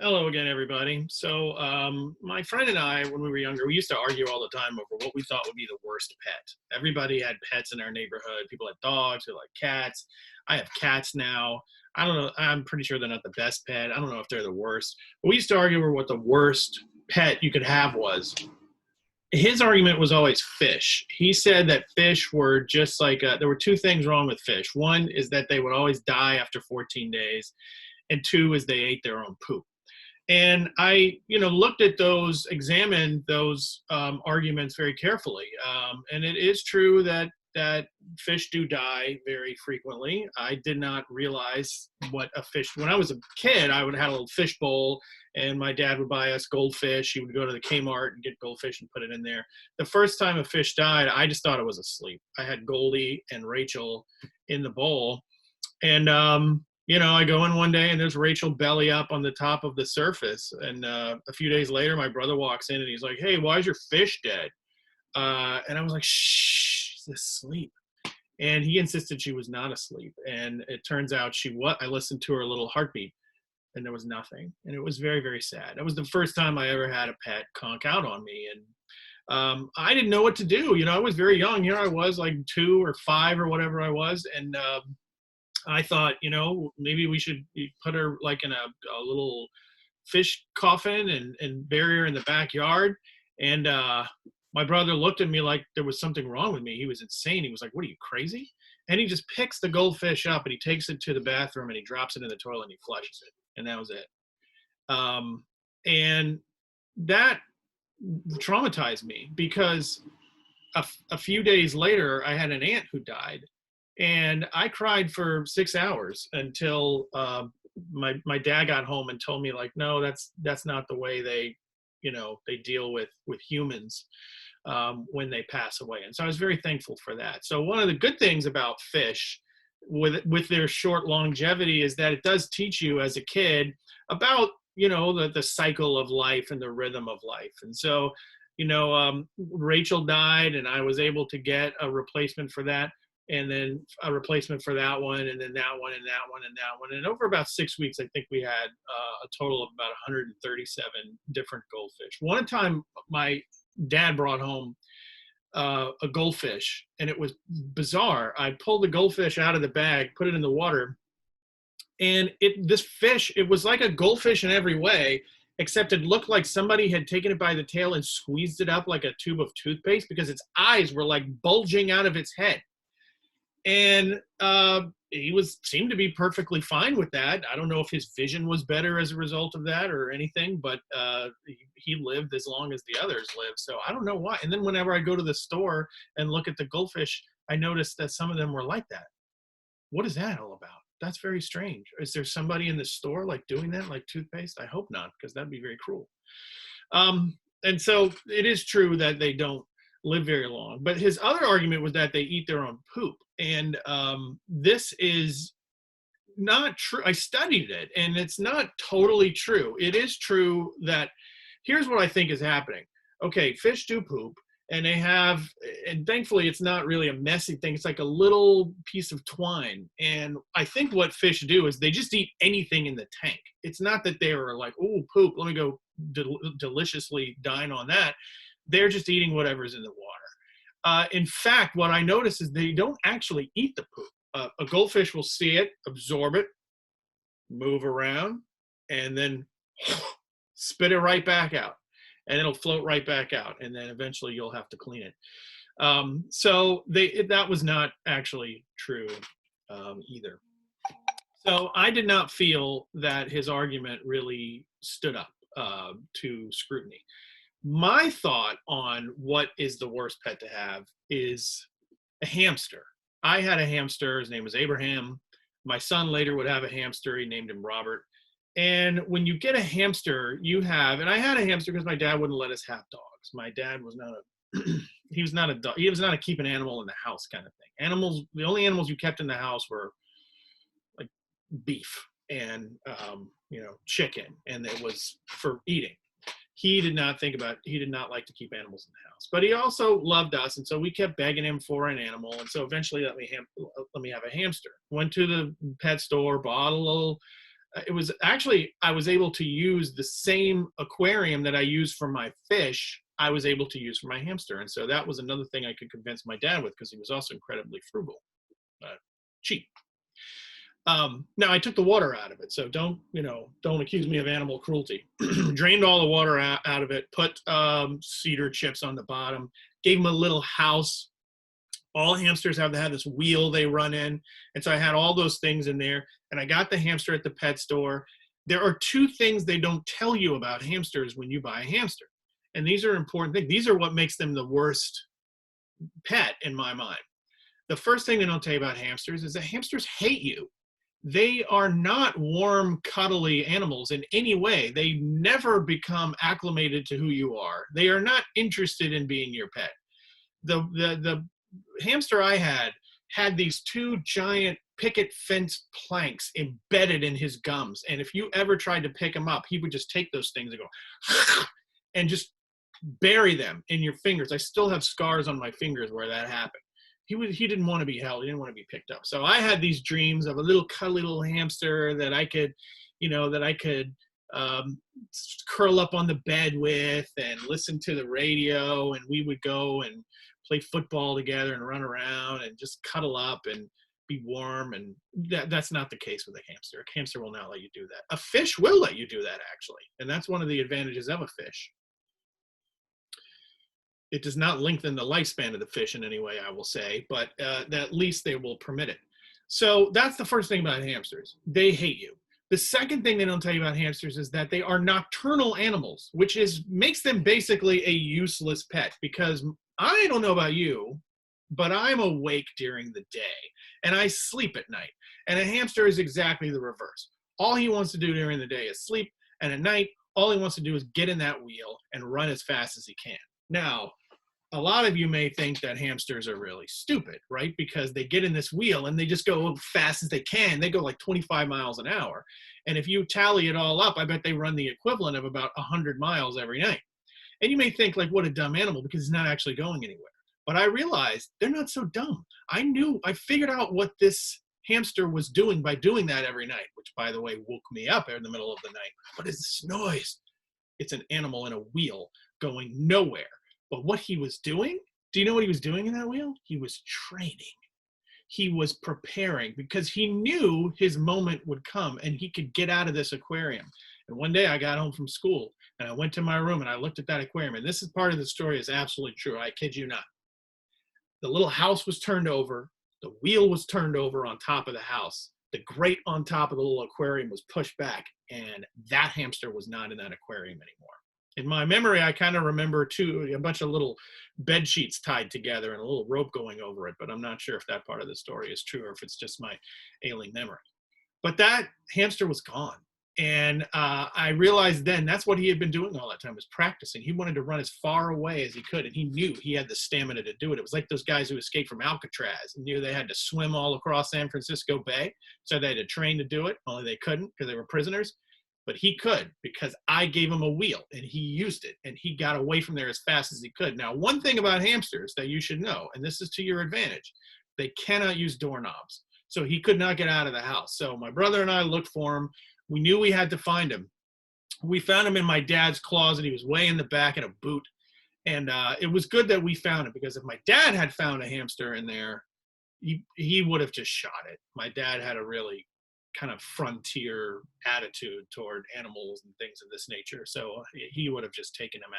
Hello again, everybody. My friend and I, when we were younger, we used to argue all the time over what we thought would be the worst pet. Everybody had pets in our neighborhood. People had dogs, people had cats. I have cats now. I don't know. I'm pretty sure they're not the best pet. I don't know if they're the worst. But we used to argue over what the worst pet you could have was. His argument was always fish. He said that fish were just like, there were two things wrong with fish. One is that they would always die after 14 days, and two is they ate their own poop. And I, looked at those, examined those arguments very carefully. And it is true that fish do die very frequently. I did not realize what a fish. When I was a kid, I would have had a little fish bowl, and my dad would buy us goldfish. He would go to the Kmart and get goldfish and put it in there. The first time a fish died, I just thought it was asleep. I had Goldie and Rachel in the bowl, and I go in one day and there's Rachel belly up on the top of the surface. And a few days later, my brother walks in and he's like, "Hey, why is your fish dead?" And I was like, "Shh, she's asleep." And he insisted she was not asleep. And it turns out she was. I listened to her little heartbeat and there was nothing. And it was very, very sad. That was the first time I ever had a pet conk out on me. And I didn't know what to do. I was very young. Here I was, like 2 or 5 or whatever I was. And I thought, maybe we should put her like in a little fish coffin and bury her in the backyard. And my brother looked at me like there was something wrong with me. He was insane. He was like, "What are you, crazy?" And he just picks the goldfish up and he takes it to the bathroom and he drops it in the toilet and he flushes it. And that was it. And that traumatized me because a few days later, I had an aunt who died. And I cried for 6 hours until my dad got home and told me, like, no, that's not the way they deal with humans when they pass away. And so I was very thankful for that. So one of the good things about fish with their short longevity is that it does teach you as a kid about the cycle of life and the rhythm of life. And so Rachel died and I was able to get a replacement for that, and then a replacement for that one, and then that one, and that one, and that one. And over about 6 weeks, I think we had a total of about 137 different goldfish. One time, my dad brought home a goldfish, and it was bizarre. I pulled the goldfish out of the bag, put it in the water, and this fish, it was like a goldfish in every way, except it looked like somebody had taken it by the tail and squeezed it up like a tube of toothpaste because its eyes were like bulging out of its head. And he seemed to be perfectly fine with that. I don't know if his vision was better as a result of that or anything, but he lived as long as the others lived. So I don't know why. And then whenever I go to the store and look at the goldfish, I notice that some of them were like that. What is that all about? That's very strange. Is there somebody in the store like doing that, like toothpaste? I hope not, because that'd be very cruel. And so it is true that they don't live very long. But his other argument was that they eat their own poop. And this is not true. I studied it, and it's not totally true. It is true that here's what I think is happening. Okay, fish do poop, and and thankfully it's not really a messy thing. It's like a little piece of twine. And I think what fish do is they just eat anything in the tank. It's not that they are like, "Oh, poop, let me go deliciously dine on that." They're just eating whatever's in the water. In fact, what I notice is they don't actually eat the poop. A goldfish will see it, absorb it, move around, and then spit it right back out. And it'll float right back out. And then eventually you'll have to clean it. So that was not actually true either. So I did not feel that his argument really stood up to scrutiny. My thought on what is the worst pet to have is a hamster. I had a hamster. His name was Abraham. My son later would have a hamster. He named him Robert. And when you get a hamster, and I had a hamster because my dad wouldn't let us have dogs. My dad was not he was not a dog. He was not a keep an animal in the house kind of thing. The only animals you kept in the house were like beef and, chicken, and it was for eating. He did not like to keep animals in the house, but he also loved us. And so we kept begging him for an animal. And so eventually let me have a hamster. Went to the pet store, bought a little It was actually, I was able to use the same aquarium that I used for my fish, I was able to use for my hamster. And so that was another thing I could convince my dad with, because he was also incredibly frugal, cheap. Now I took the water out of it, so don't accuse me of animal cruelty. Drained all the water out of it, put cedar chips on the bottom, gave him a little house. All hamsters have to have this wheel they run in. And so I had all those things in there, and I got the hamster at the pet store. There are two things they don't tell you about hamsters when you buy a hamster. And these are important things. These are what makes them the worst pet in my mind. The first thing they don't tell you about hamsters is that hamsters hate you. They are not warm, cuddly animals in any way. They never become acclimated to who you are. They are not interested in being your pet. The hamster I had these two giant picket fence planks embedded in his gums. And if you ever tried to pick him up, he would just take those things and go and just bury them in your fingers. I still have scars on my fingers where that happened. He didn't want to be held. He didn't want to be picked up. So I had these dreams of a little cuddly little hamster that I could, curl up on the bed with and listen to the radio, and we would go and play football together and run around and just cuddle up and be warm. And that's not the case with a hamster. A hamster will not let you do that. A fish will let you do that, actually. And that's one of the advantages of a fish. It does not lengthen the lifespan of the fish in any way, I will say, but at least they will permit it. So that's the first thing about hamsters. They hate you. The second thing they don't tell you about hamsters is that they are nocturnal animals, which makes them basically a useless pet, because I don't know about you, but I'm awake during the day and I sleep at night. And a hamster is exactly the reverse. All he wants to do during the day is sleep, and at night, all he wants to do is get in that wheel and run as fast as he can. Now, a lot of you may think that hamsters are really stupid, right? Because they get in this wheel and they just go as fast as they can. They go like 25 miles an hour. And if you tally it all up, I bet they run the equivalent of about 100 miles every night. And you may think, like, what a dumb animal, because it's not actually going anywhere. But I realized they're not so dumb. I figured out what this hamster was doing by doing that every night, which, by the way, woke me up in the middle of the night. What is this noise? It's an animal in a wheel going nowhere. But what he was doing, do you know what he was doing in that wheel? He was training. He was preparing, because he knew his moment would come and he could get out of this aquarium. And one day I got home from school and I went to my room and I looked at that aquarium. And this is part of the story, is absolutely true. I kid you not. The little house was turned over. The wheel was turned over on top of the house. The grate on top of the little aquarium was pushed back, and that hamster was not in that aquarium anymore. In my memory, I kind of remember a bunch of little bed sheets tied together and a little rope going over it, but I'm not sure if that part of the story is true or if it's just my ailing memory. But that hamster was gone. And I realized then that's what he had been doing all that time, was practicing. He wanted to run as far away as he could, and he knew he had the stamina to do it. It was like those guys who escaped from Alcatraz and knew they had to swim all across San Francisco Bay, so they had to train to do it, only they couldn't because they were prisoners. But he could, because I gave him a wheel and he used it, and he got away from there as fast as he could. Now, one thing about hamsters that you should know, and this is to your advantage, they cannot use doorknobs. So he could not get out of the house. So my brother and I looked for him. We knew we had to find him. We found him in my dad's closet. He was way in the back in a boot. And it was good that we found him, because if my dad had found a hamster in there, he would have just shot it. My dad had a really kind of frontier attitude toward animals and things of this nature. So he would have just taken him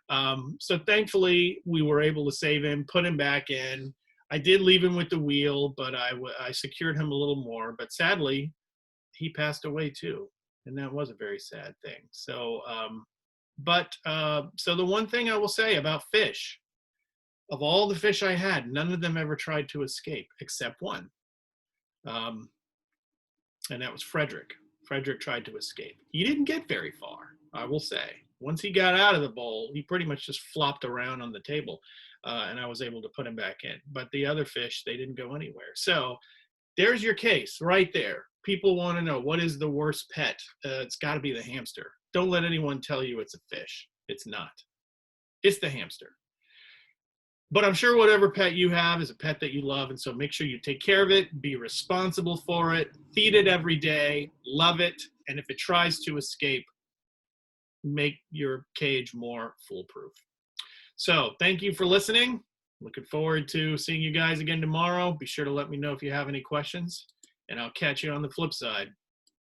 out. So thankfully we were able to save him, put him back in. I did leave him with the wheel, but I secured him a little more, but sadly he passed away too. And that was a very sad thing. So, so the one thing I will say about fish, of all the fish I had, none of them ever tried to escape except one. And that was Frederick. Frederick tried to escape. He didn't get very far, I will say. Once he got out of the bowl, he pretty much just flopped around on the table, and I was able to put him back in. But the other fish, they didn't go anywhere. So there's your case right there. People want to know, what is the worst pet? It's got to be the hamster. Don't let anyone tell you it's a fish. It's not. It's the hamster. But I'm sure whatever pet you have is a pet that you love, and so make sure you take care of it, be responsible for it, feed it every day, love it, and if it tries to escape, make your cage more foolproof. So thank you for listening. Looking forward to seeing you guys again tomorrow. Be sure to let me know if you have any questions, and I'll catch you on the flip side.